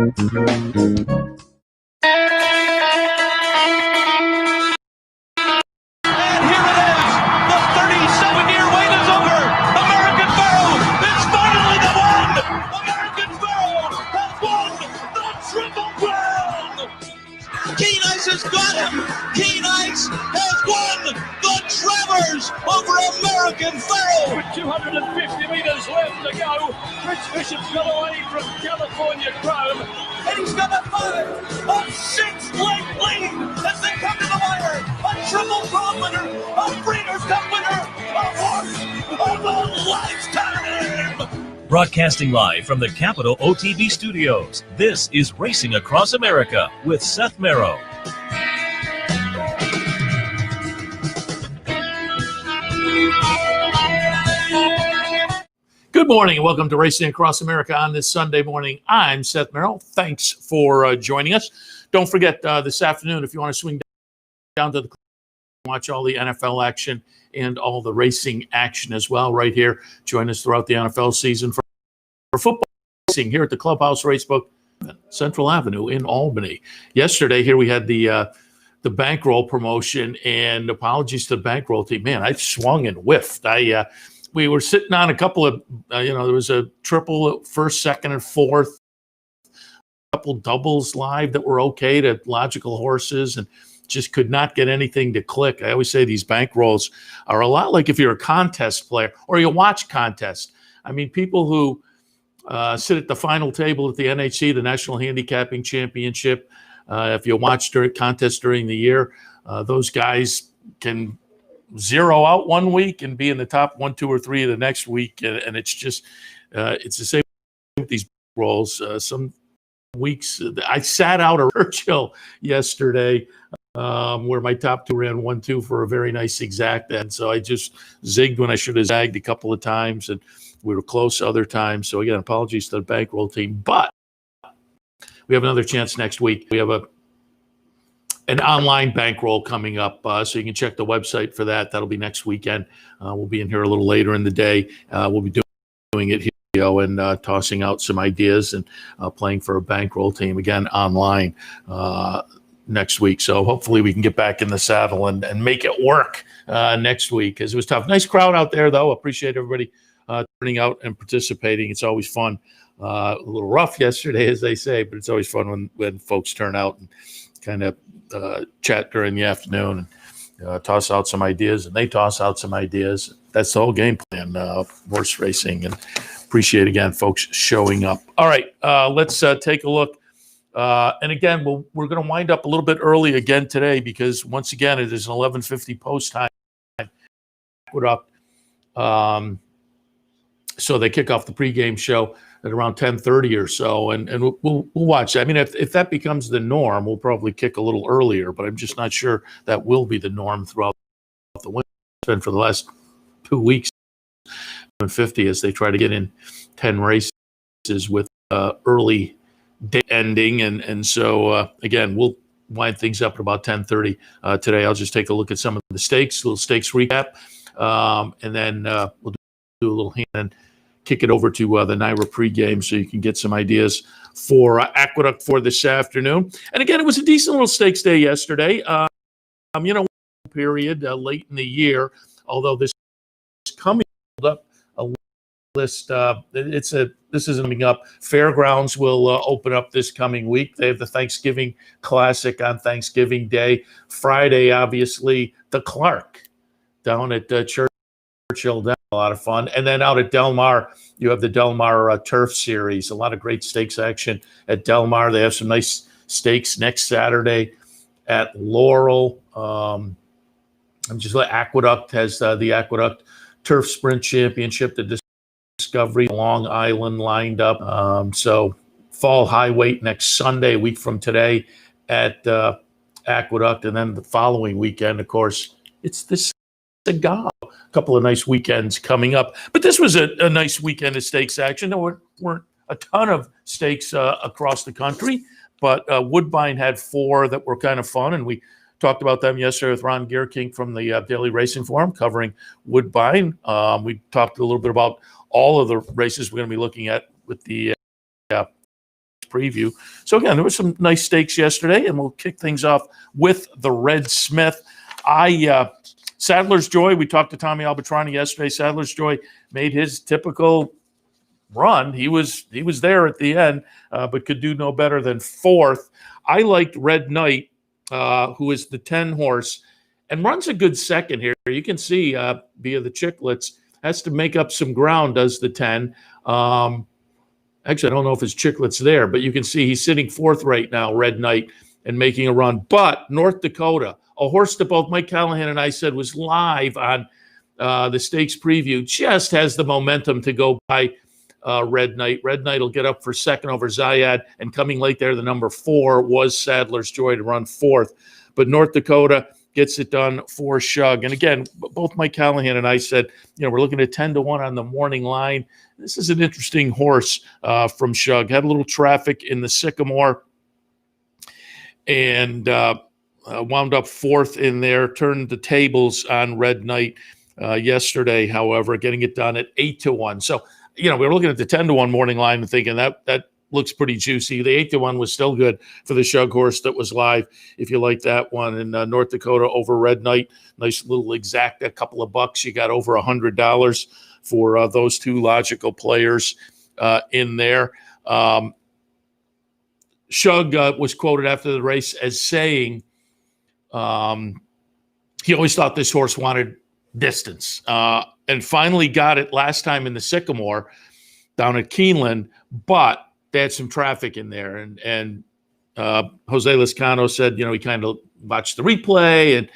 American Merrow. With 250 meters left to go, Rich Bishop's got away from California Chrome, and he's got a 6-leg lead as they come to the wire. A triple crown winner, a Breeders' Cup winner, a horse of a lifetime. Broadcasting live from the Capitol OTB studios, this is Racing Across America with Seth Merrow. Good morning and welcome to Racing Across America on this Sunday morning. I'm Seth Merrow. Thanks for joining us. Don't forget this afternoon, if you want to swing down to the club, watch all the NFL action and all the racing action as well right here. Join us throughout the NFL season for football racing here at the Clubhouse Racebook, Central Avenue in Albany. Yesterday here we had the bankroll promotion, and apologies to the bankroll team. Man, I swung and whiffed. We were sitting on a couple of, there was a triple first, second, and fourth, a couple doubles live that were okay to logical horses, and just could not get anything to click. I always say these bankrolls are a lot like if you're a contest player or you watch contests. I mean, people who sit at the final table at the NHC, the National Handicapping Championship, if you watch contests during the year, those guys can zero out one week and be in the top 1, 2, or 3 of the next week, and it's just it's the same with these rolls. Some weeks I sat out a Churchill yesterday, where my top 2 ran 1, 2 for a very nice exact, and so I just zigged when I should have zagged a couple of times, and we were close other times. So again, apologies to the bankroll team, but we have another chance next week. We have an online bankroll coming up, so you can check the website for that. That'll be next weekend. We'll be in here a little later in the day. We'll be doing it here and tossing out some ideas and playing for a bankroll team, again, online next week. So hopefully we can get back in the saddle and make it work next week, because it was tough. Nice crowd out there, though. Appreciate everybody turning out and participating. It's always fun. A little rough yesterday, as they say, but it's always fun when folks turn out and kind of chat during the afternoon and toss out some ideas, and they toss out some ideas. That's the whole game plan, horse racing, and appreciate, again, folks showing up. All right, let's take a look. And again, we're going to wind up a little bit early again today, because once again, it is an 11:50 post time. So they kick off the pregame show at around 10:30 or so, and we'll watch. I mean, if that becomes the norm, we'll probably kick a little earlier, but I'm just not sure that will be the norm throughout the winter. It's been for the last 2 weeks, 50 as they try to get in 10 races with early day ending, and so again, we'll wind things up at about 10:30 today. I'll just take a look at some of the stakes, little stakes recap, and then we'll do a little hand and kick it over to the NYRA pregame so you can get some ideas for Aqueduct for this afternoon. And again, it was a decent little stakes day yesterday. Period late in the year, although this is coming up a list. This isn't coming up. Fairgrounds will open up this coming week. They have the Thanksgiving Classic on Thanksgiving Day. Friday, obviously, the Clark down at Churchill. A lot of fun. And then out at Del Mar, you have the Del Mar Turf Series. A lot of great stakes action at Del Mar. They have some nice stakes next Saturday at Laurel. Aqueduct has the Aqueduct Turf Sprint Championship, the Discovery Long Island lined up. So Fall High Weight next Sunday, a week from today at Aqueduct. And then the following weekend, of course, it's this Cigar. A couple of nice weekends coming up. But this was a nice weekend of stakes action. There weren't a ton of stakes across the country, but Woodbine had 4 that were kind of fun, and we talked about them yesterday with Ron Gierking from the Daily Racing Forum covering Woodbine. We talked a little bit about all of the races we're going to be looking at with the preview. So again, there were some nice stakes yesterday, and we'll kick things off with the Red Smith. Sadler's Joy, we talked to Tommy Albatrani yesterday. Sadler's Joy made his typical run. He was there at the end, but could do no better than fourth. I liked Red Knight, who is the 10 horse, and runs a good second here. You can see via the chicklets, has to make up some ground, does the 10. Actually, I don't know if his chiclet's there, but you can see he's sitting fourth right now, Red Knight, and making a run. But North Dakota, a horse that both Mike Callahan and I said was live on the stakes preview, just has the momentum to go by Red Knight. Red Knight will get up for second over Zayad, and coming late there, the number 4 was Sadler's Joy to run fourth. But North Dakota gets it done for Shug. And again, both Mike Callahan and I said, we're looking at 10-1 on the morning line. This is an interesting horse from Shug. Had a little traffic in the Sycamore and wound up fourth in there, turned the tables on Red Knight yesterday, however, getting it done at 8-1. So, we were looking at the 10-1 morning line and thinking that looks pretty juicy. The 8-1 was still good for the Shug horse that was live, if you like that one. And North Dakota over Red Knight, nice little exact, a couple of bucks. You got over $100 for those two logical players in there. Shug was quoted after the race as saying he always thought this horse wanted distance and finally got it last time in the Sycamore down at Keeneland, but they had some traffic in there. And Jose Lezcano said, he kind of watched the replay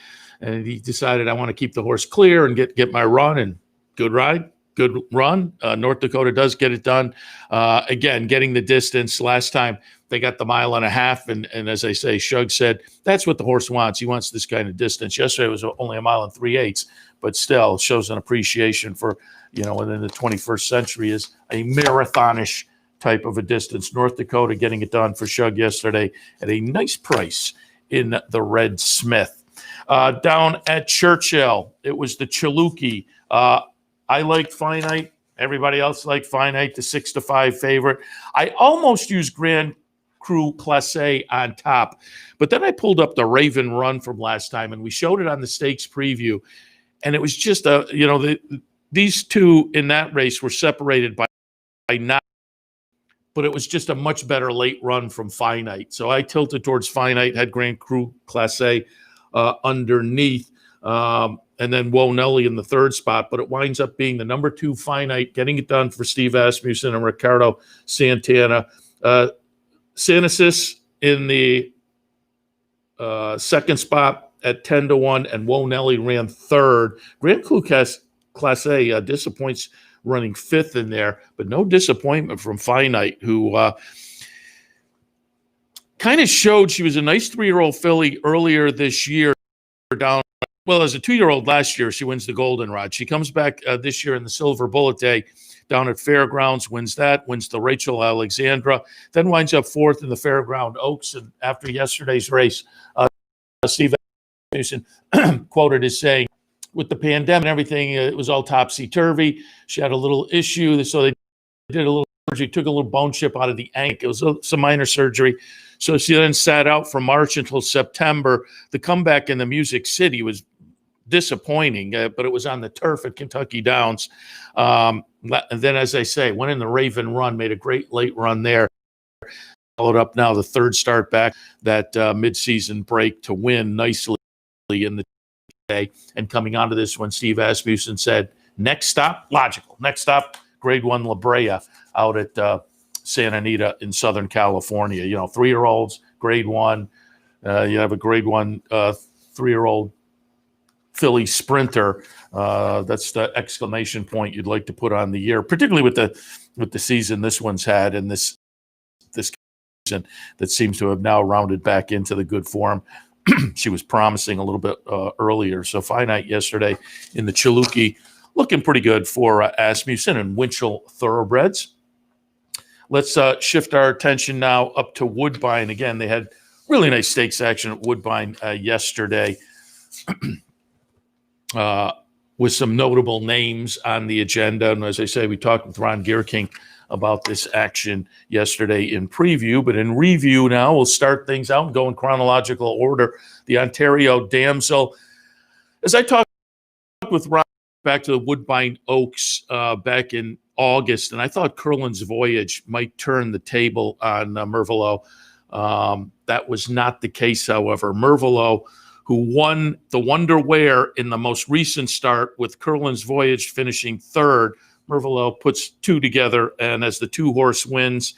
and he decided, I want to keep the horse clear and get my run. And good ride, good run. North Dakota does get it done. Again, getting the distance. Last time they got the 1.5 miles. And as I say, Shug said, that's what the horse wants. He wants this kind of distance. Yesterday it was only 1 3/8 miles, but still shows an appreciation for, within the 21st century is a marathonish type of a distance. North Dakota getting it done for Shug yesterday at a nice price in the Red Smith. Down at Churchill, it was the Chaluki. I liked Finite. Everybody else liked Finite, the 6-5 favorite. I almost used Grand Cru Classe on top, but then I pulled up the Raven Run from last time, and we showed it on the stakes preview, and it was just these two in that race were separated by 9, but it was just a much better late run from Finite. So I tilted towards Finite, had Grand Cru Classe underneath. And then Woe Nelly in the third spot, but it winds up being the number 2 Finite, getting it done for Steve Asmussen and Ricardo Santana. Sanasis in the second spot at 10-1, and Woe Nelly ran third. Grand Cru Classe disappoints running fifth in there, but no disappointment from Finite, who kind of showed she was a nice 3-year-old filly earlier this year down. Well, as a 2-year-old last year, she wins the Goldenrod. She comes back this year in the Silver Bullet Day down at Fairgrounds, wins the Rachel Alexandra, then winds up fourth in the Fairground Oaks. And after yesterday's race, Steve Asmussen quoted as saying, with the pandemic and everything, it was all topsy-turvy. She had a little issue, so they did a little surgery, took a little bone chip out of the ankle. It was some minor surgery. So she then sat out from March until September. The comeback in the Music City was disappointing, but it was on the turf at Kentucky Downs. And then, as I say, went in the Raven Run, made a great late run there. Followed up now the third start back, that midseason break to win nicely in the day. And coming onto this one, Steve Asmussen said, next stop, logical. Next stop, Grade 1 La Brea out at Santa Anita in Southern California. 3-year-olds, Grade 1. You have a Grade 1 3-year-old filly sprinter. That's the exclamation point you'd like to put on the year, particularly with the season this one's had, and this season that seems to have now rounded back into the good form she was promising a little bit earlier. So Finite yesterday in the Chaluki, looking pretty good for Asmussen and Winchell Thoroughbreds. Let's shift our attention now up to Woodbine. Again, they had really nice stakes action at Woodbine yesterday. With some notable names on the agenda. And as I say, we talked with Ron Gierking about this action yesterday in preview. But in review now, we'll start things out and go in chronological order. The Ontario Damsel. As I talked with Ron back to the Woodbine Oaks back in August, and I thought Curlin's Voyage might turn the table on Merrow. That was not the case, however. Merrow, who won the Wonder Wear in the most recent start with Curlin's Voyage finishing third. Merrow puts two together, and as the two-horse wins,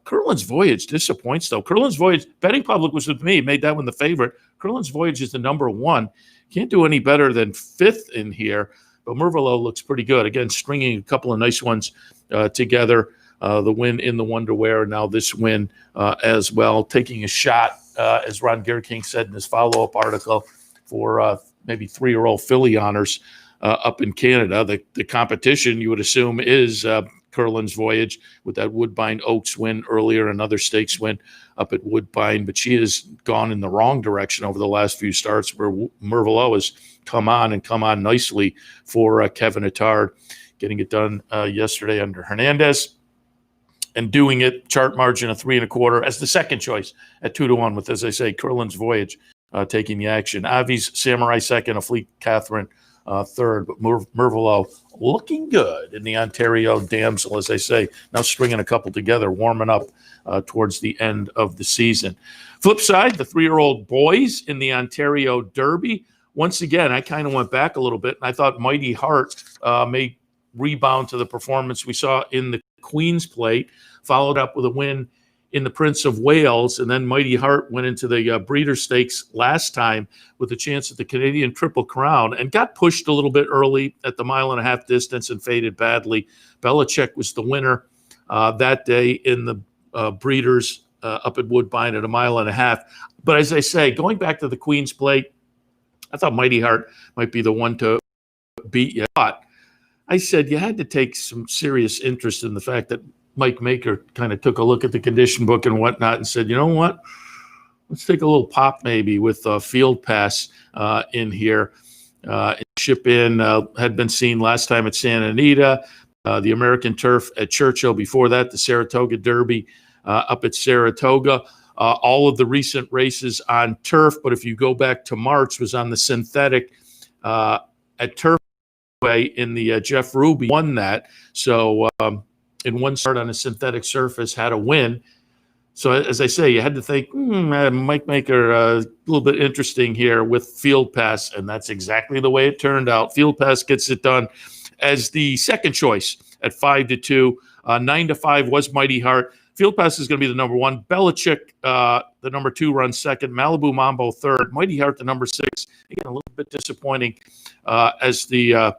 Curlin's Voyage disappoints, though. Curlin's Voyage, betting public was with me, made that one the favorite. Curlin's Voyage is the number one. Can't do any better than fifth in here, but Merrow looks pretty good. Again, stringing a couple of nice ones together. The win in the Wonder Wear, and now this win as well, taking a shot, as Ron King said in his follow-up article, for maybe 3-year-old filly honors up in Canada. The competition, you would assume, is Curlin's Voyage with that Woodbine Oaks win earlier, another stakes win up at Woodbine. But she has gone in the wrong direction over the last few starts, where Merrow has come on nicely for Kevin Attard, getting it done yesterday under Hernandez. And doing it, chart margin of 3 1/4 as the second choice at 2-1 with, as I say, Curlin's Voyage taking the action. Avi's Samurai second, a Fleet Catherine third, but Merrow looking good in the Ontario Damsel, as I say, now stringing a couple together, warming up towards the end of the season. Flip side, the 3-year-old boys in the Ontario Derby. Once again, I kind of went back a little bit, and I thought Mighty Heart may rebound to the performance we saw in the Queen's Plate, followed up with a win in the Prince of Wales, and then Mighty Heart went into the Breeder Stakes last time with a chance at the Canadian Triple Crown and got pushed a little bit early at the 1.5-mile distance and faded badly. Belichick was the winner that day in the Breeders up at Woodbine at 1.5 miles. But as I say, going back to the Queen's Plate, I thought Mighty Heart might be the one to beat you. But I said you had to take some serious interest in the fact that Mike Maker kind of took a look at the condition book and whatnot and said, you know what, let's take a little pop maybe with Field Pass in here. Ship in had been seen last time at Santa Anita, the American Turf at Churchill. Before that, the Saratoga Derby up at Saratoga. All of the recent races on turf, but if you go back to March, was on the synthetic at Turf in the Jeff Ruby, won that. So in one start on a synthetic surface, had a win. So as I say, you had to think, Mike Maker, a little bit interesting here with Field Pass, and that's exactly the way it turned out. Field Pass gets it done as the second choice at 5-2. 9-5 was Mighty Heart. Field Pass is going to be the number one. Belichick, the number 2, runs second. Malibu Mambo third. Mighty Heart, the number 6. Again, a little bit disappointing as the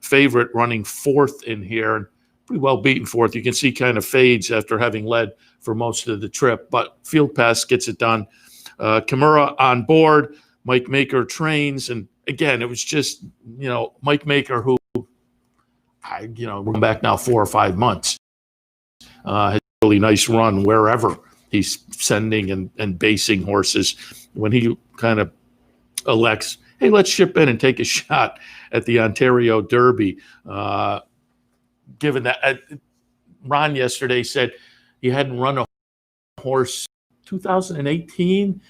favorite, running fourth in here, and pretty well beaten fourth. You can see kind of fades after having led for most of the trip, but Field Pass gets it done. Kimura on board. Mike Maker trains, and again, it was just, Mike Maker, who we're back now 4 or 5 months, has a really nice run wherever he's sending and basing horses. When he kind of elects, hey, let's ship in and take a shot at the Ontario Derby. Given that Ron yesterday said he hadn't run a horse 2018.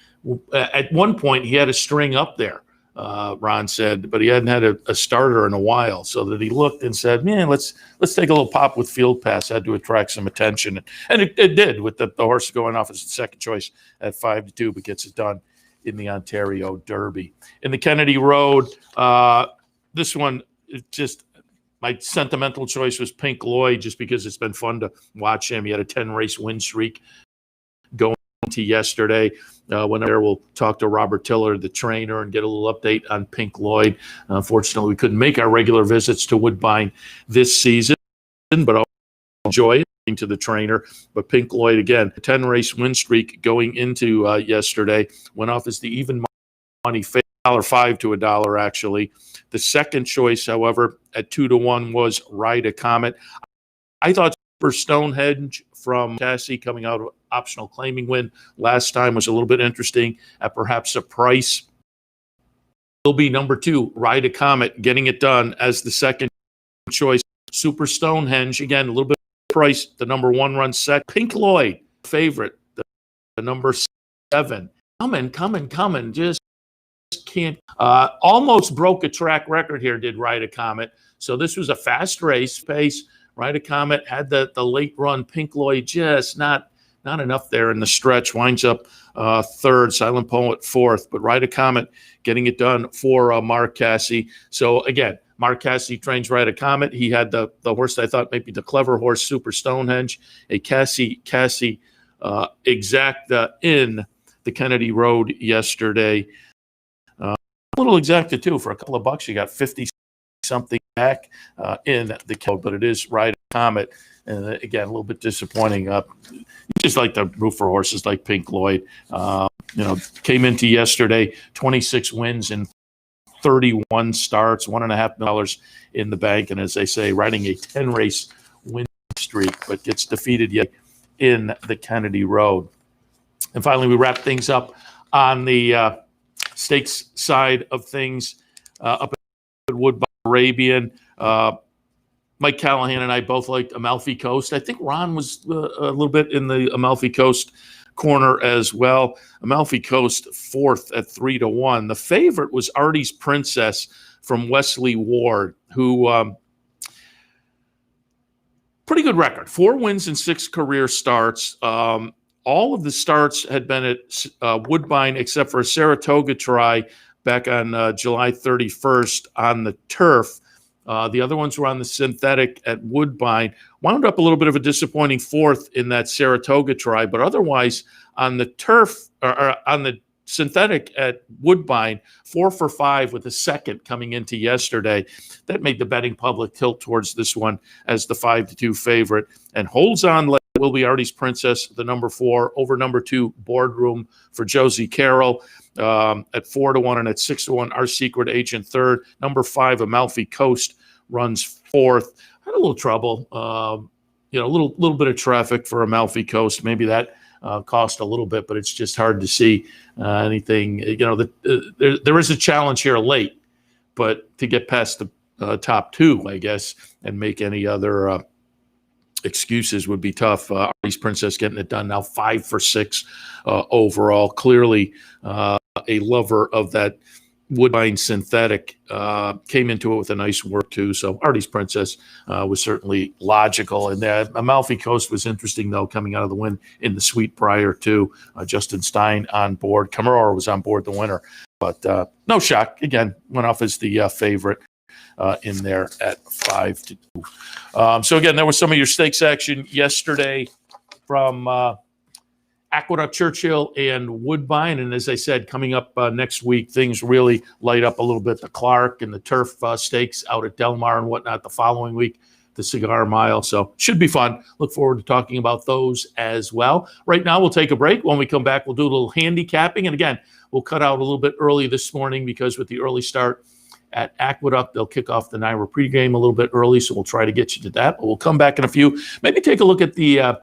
At one point, he had a string up there, Ron said, but he hadn't had a starter in a while. So that he looked and said, man, let's take a little pop with Field Pass. Had to attract some attention. And it did, with the horse going off as the second choice at 5-2, but gets it done in the Ontario Derby. In the Kennedy Road, this one, just my sentimental choice was Pink Lloyd, just because it's been fun to watch him. He had a 10-race win streak going to yesterday. Whenever we'll talk to Robert Tiller, the trainer, and get a little update on Pink Lloyd. Unfortunately, we couldn't make our regular visits to Woodbine this season, but I'll enjoy it to the trainer. But Pink Lloyd, again, a 10-race win streak going into yesterday, went off as the even money $5 to $1 actually. The second choice, however, at 2-1 was Ride a Comet. I thought for Stonehenge from Cassie, coming out of optional claiming win last time, was a little bit interesting at perhaps a price. Will be number 2, Ride a Comet, getting it done as the second choice. Super Stonehenge, again, a little bit Price, the number 1 run set. Pink Lloyd, favorite, the number 7. Coming. Just can't. Almost broke a track record here, did Ride a Comet. So this was a fast race pace. Ride a Comet had the late run. Pink Lloyd just not enough there in the stretch. Winds up third. Silent Poet fourth. But Ride a Comet getting it done for Mark Casse. So again, Mark Casse trains Ride a Comet. He had the horse I thought maybe the clever horse, Super Stonehenge, a Casse exacta in the Kennedy Road yesterday. A little exacta too. For a couple of bucks, you got 50 something back in the code, but it is Ride a Comet. And again, a little bit disappointing. You just like the root for horses like Pink Lloyd. Came into yesterday, 26 wins in 31 starts, $1.5 million in the bank. And as they say, riding a 10-race win streak, but gets defeated yet in the Kennedy Road. And finally, we wrap things up on the stakes side of things up at Woodbine Arabian. Mike Callahan and I both liked Amalfi Coast. I think Ron was a little bit in the Amalfi Coast corner as well. Amalfi Coast fourth at 3-1. The favorite was Artie's Princess from Wesley Ward, who pretty good record. 4 wins in 6 career starts. All of the starts had been at Woodbine except for a Saratoga try back on July 31st on the turf. The other ones were on the synthetic at Woodbine. Wound up a little bit of a disappointing fourth in that Saratoga try, but otherwise on the turf or on the synthetic at Woodbine, 4 for 5 with a second coming into yesterday. That made the betting public tilt towards this one as the 5-2 favorite and holds on. Will be Artie's Princess, the number 4, over number 2 Boardroom for Josie Carroll at 4-1 and at 6-1. Our Secret Agent third. Number 5 Amalfi Coast runs fourth. Had a little trouble, a little bit of traffic for Amalfi Coast. Maybe that cost a little bit, but it's just hard to see anything. There is a challenge here late, but to get past the top 2, I guess, and make any other excuses would be tough. Artie's Princess getting it done now, 5 for 6 overall. Clearly a lover of that Woodbine synthetic. Came into it with a nice work too. So Artie's Princess was certainly logical. And that Amalfi Coast was interesting though, coming out of the win in the suite prior to Justin Stein on board. Merrow was on board the winner, but no shock. Again, went off as the favorite. In there at 5-2. So again, there was some of your stakes action yesterday from Aqueduct, Churchill, and Woodbine. And as I said, coming up next week, things really light up a little bit. The Clark and the Turf stakes out at Del Mar and whatnot the following week, the Cigar Mile. So should be fun. Look forward to talking about those as well. Right now, we'll take a break. When we come back, we'll do a little handicapping. And again, we'll cut out a little bit early this morning because with the early start at Aqueduct, they'll kick off the NYRA pregame a little bit early, so we'll try to get you to that. But we'll come back in a few. Maybe take a look at the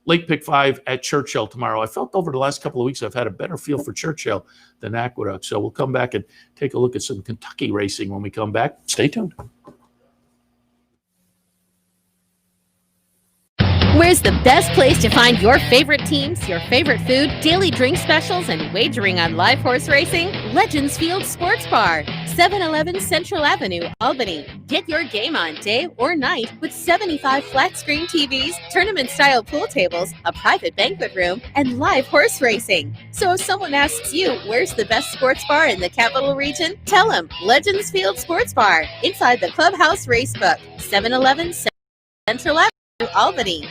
late pick 5 at Churchill tomorrow. I felt over the last couple of weeks I've had a better feel for Churchill than Aqueduct. So we'll come back and take a look at some Kentucky racing when we come back. Stay tuned. Where's the best place to find your favorite teams, your favorite food, daily drink specials, and wagering on live horse racing? Legends Field Sports Bar, 711 Central Avenue, Albany. Get your game on day or night with 75 flat-screen TVs, tournament-style pool tables, a private banquet room, and live horse racing. So if someone asks you, where's the best sports bar in the capital region? Tell them Legends Field Sports Bar, inside the Clubhouse Racebook, 711 Central Avenue, Albany.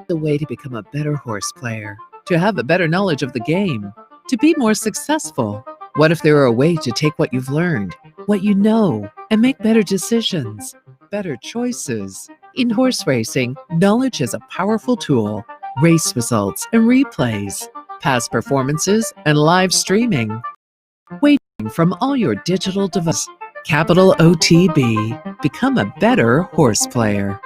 The way to become a better horse player, to have a better knowledge of the game, to be more successful. What if there were a way to take what you've learned, what you know, and make better decisions, better choices? In horse racing, knowledge is a powerful tool. Race results and replays, past performances and live streaming, wagering from all your digital devices. Capital OTB. Become a better horse player.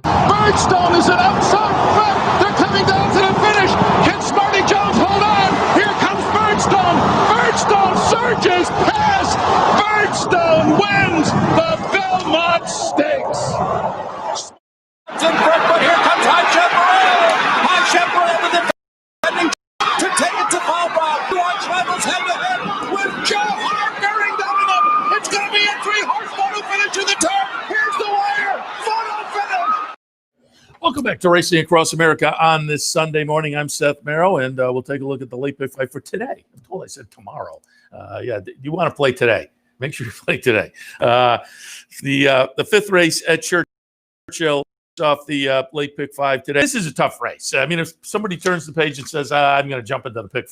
Birdstone is an outside front. They're coming down to the finish. Can Smarty Jones hold on? Here comes Birdstone. Birdstone surges past. Birdstone wins the Belmont Stakes. back to Racing Across America on this Sunday morning. I'm Seth Merrow, and we'll take a look at the late pick five for today. I'm told I said tomorrow. You want to play today. Make sure you play today. The fifth race at Churchill off the late pick five today. This is a tough race. I mean, if somebody turns the page and says, I'm going to jump into the pick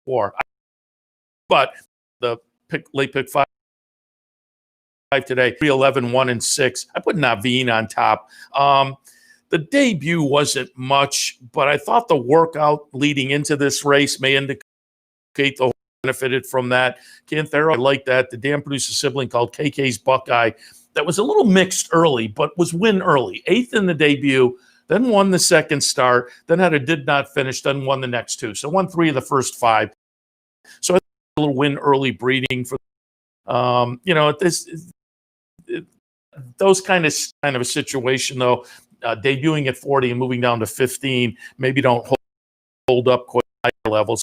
four, but the late pick five today, 311, 1 and 6. I put Naveen on top. The debut wasn't much, but I thought the workout leading into this race may indicate the horse benefited from that. Canthero, I like that. The Dan produced a sibling called KK's Buckeye that was a little mixed early, but was win early. 8th in the debut, then won the second start, then had a did not finish, then won the next two. So won 3 of the first 5. So I think a little win early breeding for those kind of a situation though, debuting at 40 and moving down to 15, maybe don't hold up quite high levels.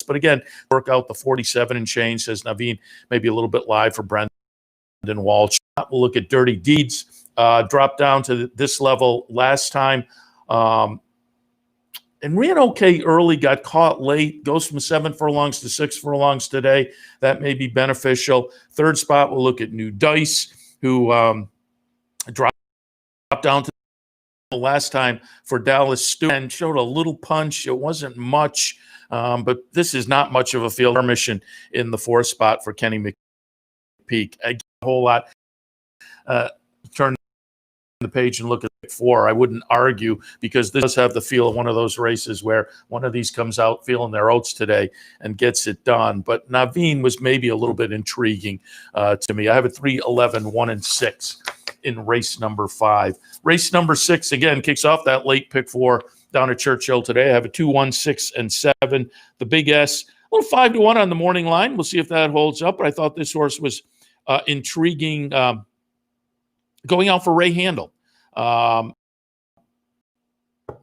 But again, work out the 47 and change, says Naveen, maybe a little bit live for Brendan Walsh. We'll look at Dirty Deeds, dropped down to this level last time. And ran okay early, got caught late, goes from 7 furlongs to 6 furlongs today. That may be beneficial. Third spot, we'll look at New Dice, who dropped down to the last time for Dallas Stu and showed a little punch. It wasn't much, but this is not much of a field mission in the 4th spot for Kenny McPeak. A whole lot. Turn the page and look at 4. I wouldn't argue, because this does have the feel of one of those races where one of these comes out feeling their oats today and gets it done. But Naveen was maybe a little bit intriguing to me. I have a 311, 1 and 6 in race number 5. Race number 6 again kicks off that late pick 4 down at Churchill today. I have a 2, 1, 6 and 7. The Big S, a little 5-1 on the morning line. We'll see if that holds up. But I thought this horse was intriguing, going out for Ray Handel.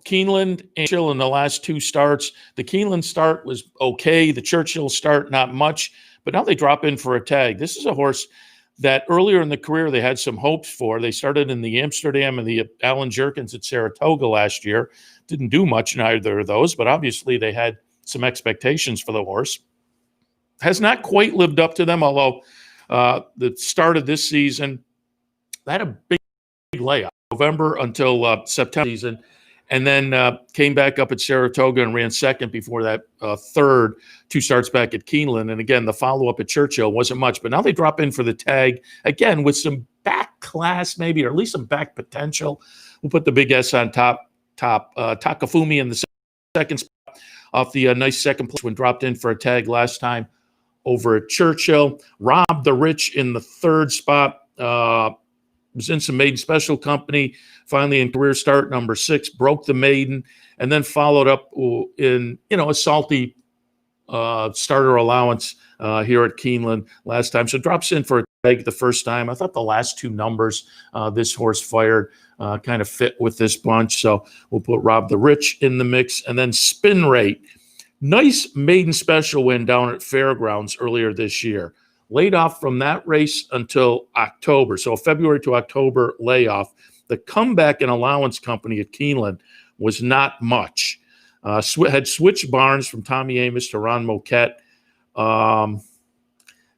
Keeneland and Churchill in the last 2 starts. The Keeneland start was okay. The Churchill start, not much. But now they drop in for a tag. This is a horse that earlier in the career they had some hopes for. They started in the Amsterdam and the Alan Jerkins at Saratoga last year. Didn't do much in either of those, but obviously they had some expectations for the horse. Has not quite lived up to them, although the start of this season, they had a big layoff. November until September season, and then came back up at Saratoga and ran second before that third 2 starts back at Keeneland. And again, the follow-up at Churchill wasn't much, but now they drop in for the tag, again, with some back class maybe, or at least some back potential. We'll put the Big S on top. Takafumi in the second spot off the nice second place when dropped in for a tag last time over at Churchill. Rob the Rich in the 3rd spot. Was in some maiden special company, finally in career start number 6, broke the maiden, and then followed up in, a salty starter allowance here at Keeneland last time. So drops in for a tag the first time. I thought the last 2 numbers this horse fired kind of fit with this bunch. So we'll put Rob the Rich in the mix. And then Spin Rate. Nice maiden special win down at Fairgrounds earlier this year. Laid off from that race until October. So February to October layoff. The comeback and allowance company at Keeneland was not much. Had switched barns from Tommy Amos to Ron Moquette.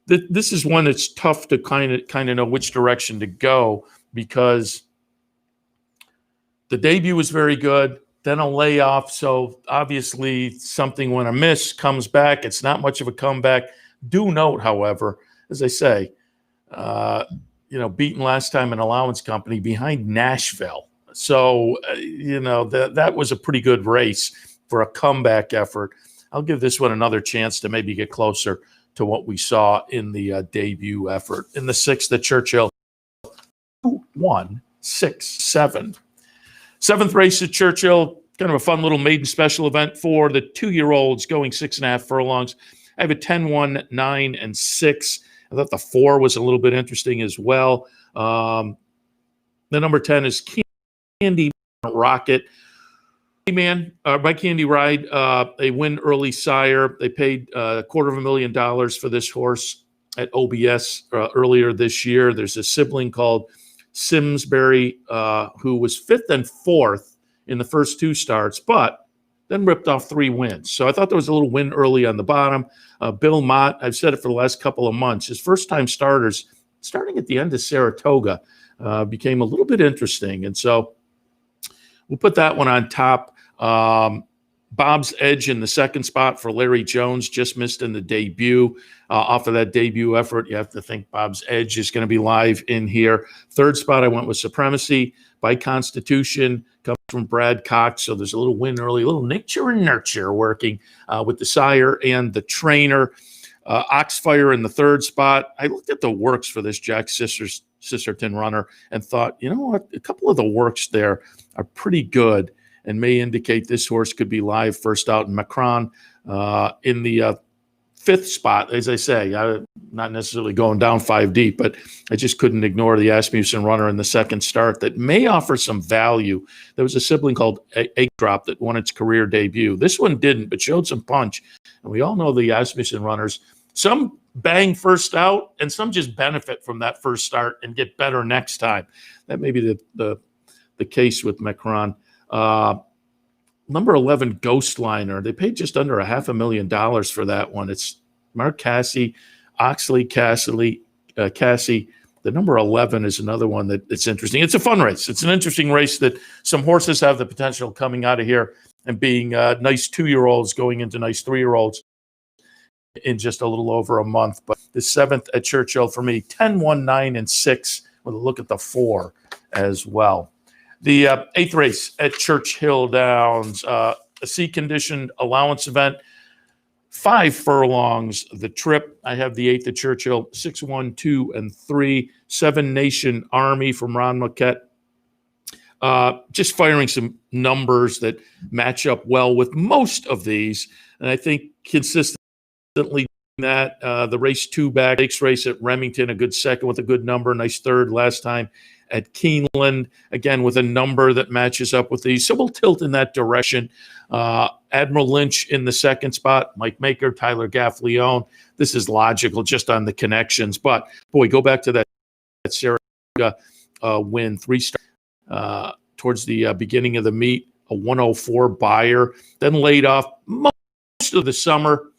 This is one that's tough to kind of know which direction to go, because the debut was very good, then a layoff. So obviously something went amiss, comes back. It's not much of a comeback. Do note, however, as I say, beaten last time in allowance company behind Nashville. So, that was a pretty good race for a comeback effort. I'll give this one another chance to maybe get closer to what we saw in the debut effort. In the 6th at Churchill, 2, 1, 6, 7. 7th race at Churchill, kind of a fun little maiden special event for the 2-year-olds going 6.5 furlongs. I have a 10, 1, 9, and 6. I thought the 4 was a little bit interesting as well. The number 10 is Candy Rocket. Man, by Candy Ride, a win early sire. They paid $250,000 for this horse at OBS earlier this year. There's a sibling called Simsbury, who was 5th and 4th in the first 2 starts, but then ripped off 3 wins. So I thought there was a little win early on the bottom. Bill Mott, I've said it for the last couple of months, his first-time starters starting at the end of Saratoga became a little bit interesting. And so we'll put that one on top. Bob's Edge in the second spot for Larry Jones, just missed in the debut. Off of that debut effort, you have to think Bob's Edge is going to be live in here. Third spot, I went with Supremacy by Constitution, comes from Brad Cox. So there's a little win early, a little nature and nurture working with the sire and the trainer. Oxfire in the third spot. I looked at the works for this Jack Sisterton runner and thought, you know what, a couple of the works there are pretty good and may indicate this horse could be live first out. And Macron in the fifth spot, as I say, not necessarily going down 5 deep, but I just couldn't ignore the Asmussen runner in the second start that may offer some value. There was a sibling called Egg Drop that won its career debut. This one didn't, but showed some punch. And we all know the Asmussen runners, some bang first out and some just benefit from that first start and get better next time. That may be the case with Macron. Number 11, Ghostliner. They paid just under $500,000 for that one. It's Mark Cassie, Cassie. The number 11 is another one that's interesting. It's a fun race. It's an interesting race that some horses have the potential coming out of here and being nice 2-year-olds going into nice 3-year-olds in just a little over a month. But the 7th at Churchill for me, 10, 1, 9, and 6 with a look at the 4 as well. The 8th race at Churchill Downs, a C-conditioned allowance event, 5 furlongs. The trip, I have the 8th at Churchill, 6, 1, 2, and 3. 7 Nation Army from Ron Moquette. Just firing some numbers that match up well with most of these. And I think consistently that the race 2 back, stakes race at Remington, a good second with a good number, nice third last time at Keeneland, again with a number that matches up with these. So we'll tilt in that direction. Admiral Lynch in the second spot, Mike Maker, Tyler Gaffleone. This is logical just on the connections. But, boy, go back to that Saratoga win, 3-star towards the beginning of the meet, a 104 buyer, then laid off most of the summer.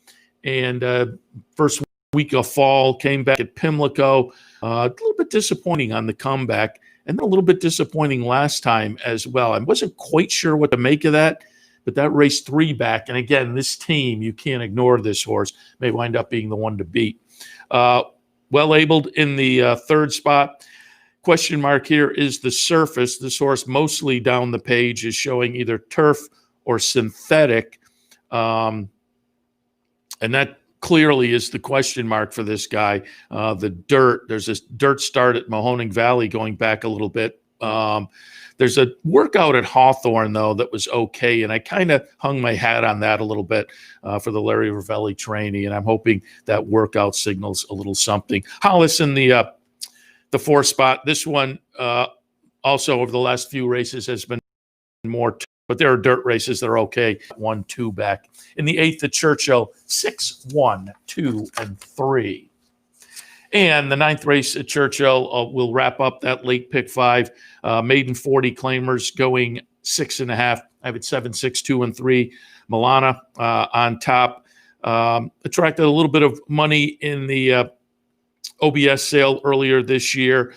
And first week of fall, came back at Pimlico. A little bit disappointing on the comeback, and then a little bit disappointing last time as well. I wasn't quite sure what to make of that, but that race 3 back, and again, this team, you can't ignore this horse, may wind up being the one to beat. Well-abled in the third spot. Question mark here is the surface. This horse mostly down the page is showing either turf or synthetic, and that clearly is the question mark for this guy. The dirt, there's this dirt start at Mahoning Valley going back a little bit. There's a workout at Hawthorne, though, that was okay, and I kind of hung my hat on that a little bit for the Larry Ravelli trainee, and I'm hoping that workout signals a little something. Hollis in the 4th spot. This one also over the last few races has been more but there are dirt races that are okay. 1, 2 back. In the 8th at Churchill, 6, 1, 2, and 3. And the 9th race at Churchill will wrap up that late pick 5. Maiden 40 claimers going 6.5. I have it 7, 6, 2, and 3. Milana on top. Attracted a little bit of money in the OBS sale earlier this year.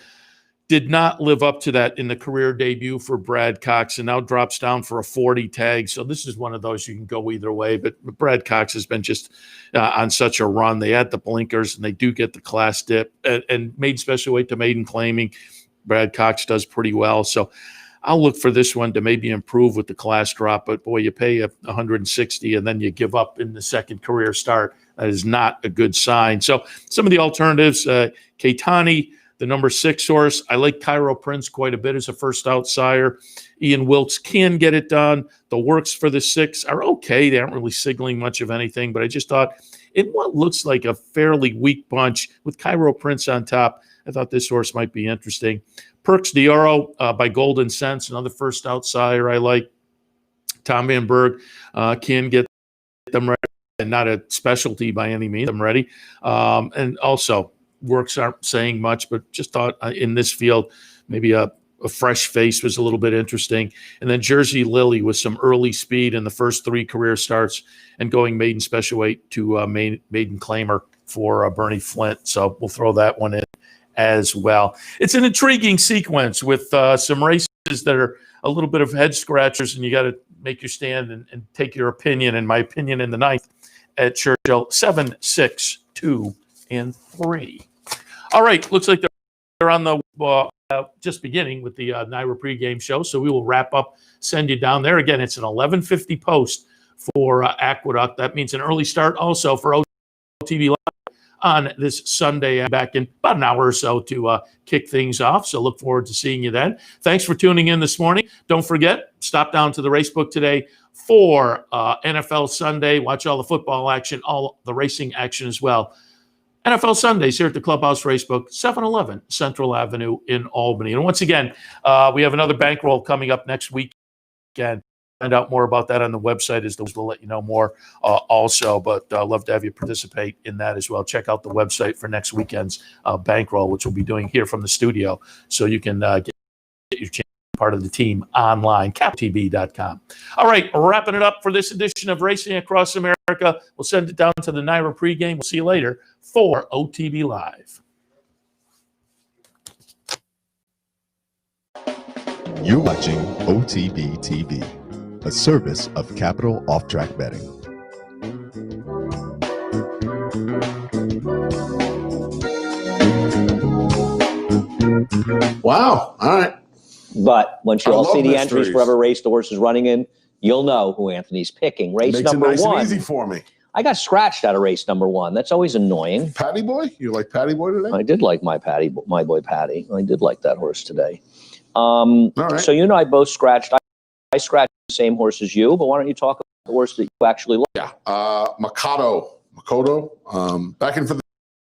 Did not live up to that in the career debut for Brad Cox, and now drops down for a 40 tag. So this is one of those you can go either way. But Brad Cox has been just on such a run. They add the blinkers, and they do get the class dip. And made special weight to maiden claiming, Brad Cox does pretty well. So I'll look for this one to maybe improve with the class drop. But, boy, you pay 160 and then you give up in the second career start. That is not a good sign. So some of the alternatives, Keitani, the number 6 horse. I like Cairo Prince quite a bit as a first outsider. Ian Wilkes can get it done. The works for the 6 are okay. They aren't really signaling much of anything, but I just thought in what looks like a fairly weak bunch with Cairo Prince on top, I thought this horse might be interesting. Perks d'Oro by Golden Sense, another first outsider I like. Tom Van Berg can get them ready, and not a specialty by any means. I'm ready. And also, works aren't saying much, but just thought in this field, maybe a a fresh face was a little bit interesting. And then Jersey Lily with some early speed in the first 3 career starts and going maiden special weight to maiden claimer for Bernie Flint. So we'll throw that one in as well. It's an intriguing sequence with some races that are a little bit of head scratchers, and you got to make your stand and take your opinion. In my opinion, in the 9th at Churchill, 7, 6, 2, and 3. All right, looks like they're on the just beginning with the NYRA pregame show, so we will wrap up, send you down there. Again, it's an 11:50 post for Aqueduct. That means an early start also for OTB Live on this Sunday. I'm back in about an hour or so to kick things off, so look forward to seeing you then. Thanks for tuning in this morning. Don't forget, stop down to the Racebook today for NFL Sunday. Watch all the football action, all the racing action as well. NFL Sundays here at the Clubhouse Racebook, 711 Central Avenue in Albany. And once again, we have another bankroll coming up next weekend. Find out more about that on the website as we'll let you know more also. But love to have you participate in that as well. Check out the website for next weekend's bankroll, which we'll be doing here from the studio. So you can get your chance to be part of the team online, captv.com. All right, wrapping it up for this edition of Racing Across America. We'll send it down to the NYRA pregame. We'll see you later for OTB Live. You're watching OTB TV, a service of Capital Off Track Betting. Wow. All right. But once you all see the entries for every race the horse is running in, you'll know who Anthony's picking. Race Makes number it nice 1. and easy for me. I got scratched out of race number 1. That's always annoying. Patty Boy? You like Patty Boy today? I did like my boy Patty. I did like that horse today. All right. So you and I both scratched. I scratched the same horse as you, but why don't you talk about the horse that you actually like? Yeah. Makoto. Back in for the